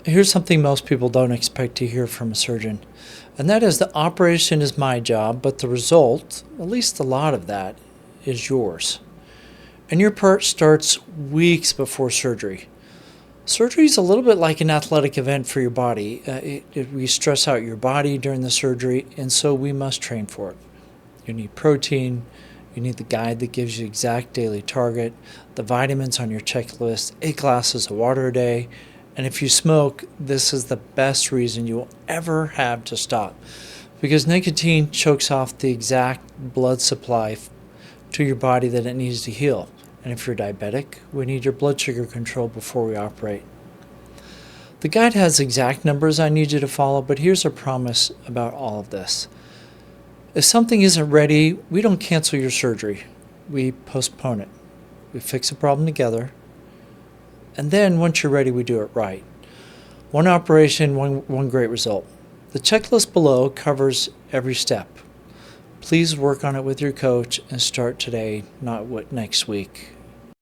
Here's something most people don't expect to hear from a surgeon, and that is the operation is my job, but the result, at least a lot of that, is yours. And your part starts weeks before surgery. Surgery is a little bit like an athletic event for your body. We stress out your body during the surgery, and so we must train for it. You need protein, you need the guide that gives you exact daily target, the vitamins on your checklist, 8 glasses of water a day, and if you smoke, this is the best reason you will ever have to stop, because nicotine chokes off the exact blood supply to your body that it needs to heal. And if you're diabetic, we need your blood sugar control before we operate. The guide has exact numbers I need you to follow, but here's a promise about all of this. If something isn't ready, we don't cancel your surgery. We postpone it. We fix the problem together. And then once you're ready, we do it right. One operation, one great result. The checklist below covers every step. Please work on it with your coach and start today, not next week.